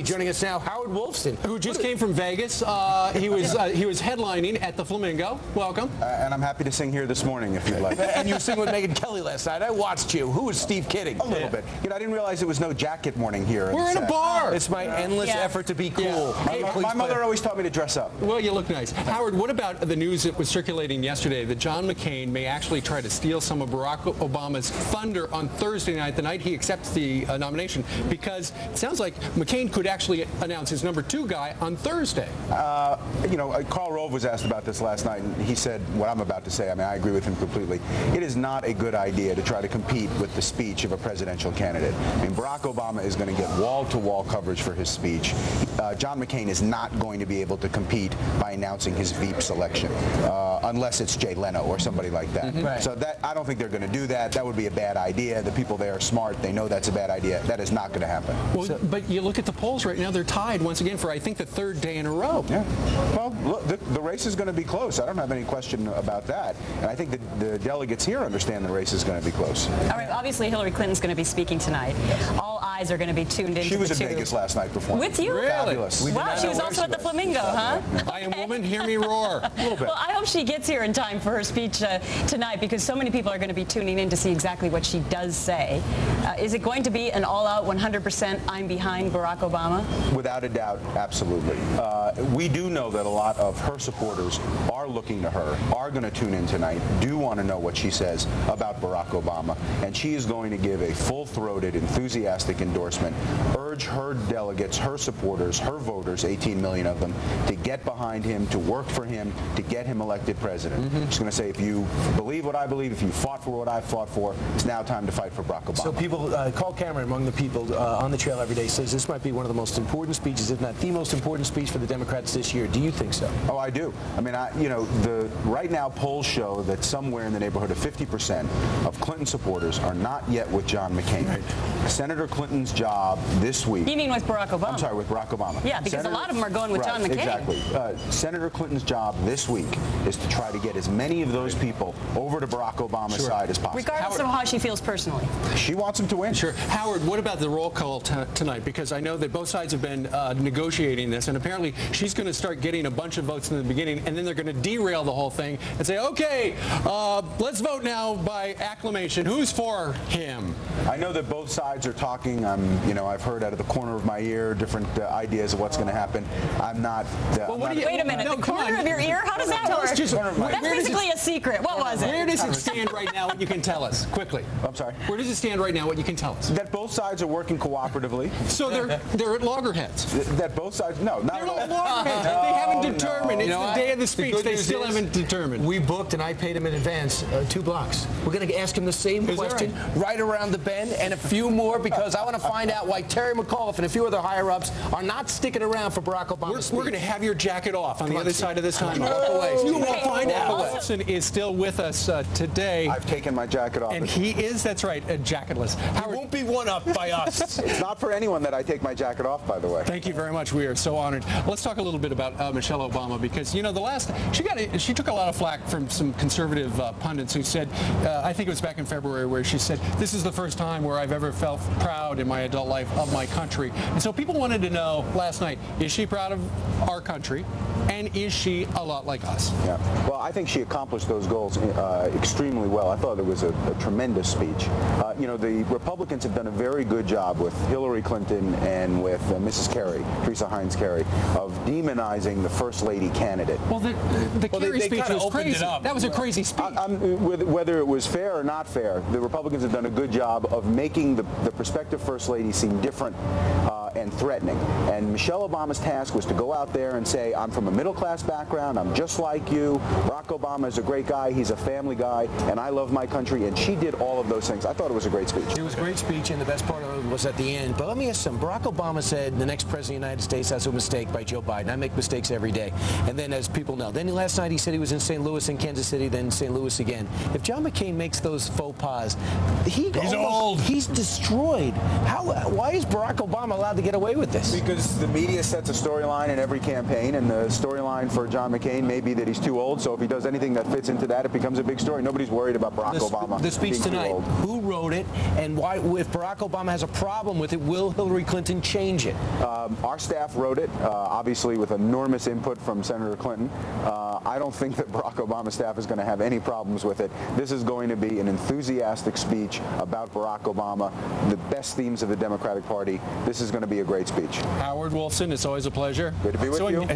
Joining us now, Howard Wolfson, who just came from Vegas. He was headlining at the Flamingo. Welcome. And I'm happy to sing here this morning if you'd like. And you sang with Megyn Kelly last night. I watched you. Who was Steve kidding? A little bit. You know, I didn't realize it was no jacket morning here. We're in a bar. It's my endless effort to be cool. Yeah. My mother always taught me to dress up. Well, you look nice. Howard, what about the news that was circulating yesterday that John McCain may actually try to steal some of Barack Obama's thunder on Thursday night, the night he accepts the nomination, because it sounds like McCain could actually announce his #2 guy on Thursday. You know, Karl Rove was asked about this last night, and he said what I'm about to say. I mean, I agree with him completely. It is not a good idea to try to compete with the speech of a presidential candidate. I mean, Barack Obama is going to get wall-to-wall coverage for his speech. John McCain is not going to be able to compete by announcing his Veep selection, unless it's Jay Leno or somebody like that. Right. So I don't think they're going to do that. That would be a bad idea. The people there are smart. They know that's a bad idea. That is not going to happen. Well, but you look at the polls right now, they're tied once again for, I think, the 3rd day in a row. Yeah. Well, look, the race is going to be close. I don't have any question about that. And I think the delegates here understand the race is going to be close. All right, obviously Hillary Clinton's going to be speaking tonight. All eyes are going to be tuned into She was in Vegas last night performing. With you? Really? Fabulous. Wow, she was also at the Flamingo, huh? I am woman, hear me roar. A little bit. Well, I hope she gets here in time for her speech tonight, because so many people are going to be tuning in to see exactly what she does say. Is it going to be an all-out 100% I'm behind Barack Obama? Without a doubt, absolutely. We do know that a lot of her supporters are looking to her, are going to tune in tonight, do want to know what she says about Barack Obama, and she is going to give a full-throated, enthusiastic endorsement, urge her delegates, her supporters, her voters, 18 million of them, to get behind him, to work for him, to get him elected president. She's going to say, if you believe what I believe, if you fought for what I fought for, it's now time to fight for Barack Obama. So people, Carl Cameron, among the people on the trail every day, says this might be one of the most important speeches, if not the most important speech for the Democrats this year. Do you think so? Oh, I do. I mean, you know, right now polls show that somewhere in the neighborhood of 50% of Clinton supporters are not yet with John McCain. Right. Senator Clinton's job this week. You mean with Barack Obama? I'm sorry, with Barack Obama. Yeah, because a lot of them are going with John McCain. Exactly. Senator Clinton's job this week is to try to get as many of those people over to Barack Obama's side as possible. Regardless of how she feels personally. She wants him to win. Sure. Howard, what about the roll call tonight? Because I know that both sides have been negotiating this, and apparently she's going to start getting a bunch of votes in the beginning, and then they're going to derail the whole thing and say, okay, let's vote now by acclamation. Who's for him? I know that both sides are talking. You know, I've heard out of the corner of my ear different ideas of what's going to happen. I'm not. Wait a minute. No, the corner of your ear? How does that work? That's basically a secret. What was it? Where does it stand right now? What you can tell us quickly? I'm sorry. Where does it stand right now? What you can tell us? That both sides are working cooperatively. So they're at loggerheads. That both sides. No, not They're at not all. loggerheads. They haven't determined. You know It's what? the day of the speech. The good They news still is haven't determined. We booked, and I paid him in advance 2 blocks. We're going to ask him the same Is that question right around the bend, and a few more, because I want to find out why Terry McAuliffe and a few other higher-ups are not sticking around for Barack Obama's We're going to have your jacket off on the other side of this time. Walk away. You will find out. Also- Wolfson is still with us today. I've taken my jacket off. And he is, that's right, jacketless. He Howard, won't be one-up by us. It's not for anyone that I take my jacket off, by the way. thank you very much. We are so honored. Let's talk a little bit about Michelle Obama, because, you know, she took a lot of flack from some conservative pundits who said, I think it was back in February, where she said, this is the first time where I've ever felt proud in my adult life of my country. And so people wanted to know last night, is she proud of our country? And is she a lot like us? Yeah. Well, I think she accomplished those goals extremely well. I thought it was a tremendous speech. You know, the Republicans have done a very good job with Hillary Clinton and with Mrs. Kerry, Teresa Heinz Kerry, of demonizing the First Lady candidate. Well, the Kerry speech was crazy. That was a crazy speech. Whether it was fair or not fair, the Republicans have done a good job of making the prospective First Lady seem different and threatening. And Michelle Obama's task was to go out there and say, I'm from a middle-class background, I'm just like you, Barack Obama is a great guy, he's a family guy, and I love my country, and she did all of those things. I thought it was a great speech. It was a great speech, and the best part of it was at the end. But let me ask you something. Barack Obama said the next president of the United States has a mistake by Joe Biden. I make mistakes every day. And then, as people know, then last night he said he was in St. Louis and Kansas City, then St. Louis again. If John McCain makes those faux pas, he's old. He's destroyed. Why is Barack Obama allowed to get away with this? Because the media sets a storyline in every campaign, and the storyline for John McCain may be that he's too old, so if he does anything that fits into that, it becomes a big story. Nobody's worried about Barack Obama The speech being tonight, too old. who wrote it, and why? If Barack Obama has a problem with it, will Hillary Clinton change it? Our staff wrote it, obviously with enormous input from Senator Clinton. I don't think that Barack Obama's staff is going to have any problems with it. This is going to be an enthusiastic speech about Barack Obama, the best themes of the Democratic Party. This is going to be a great speech. Howard Wolfson, it's always a pleasure. Good to be with you.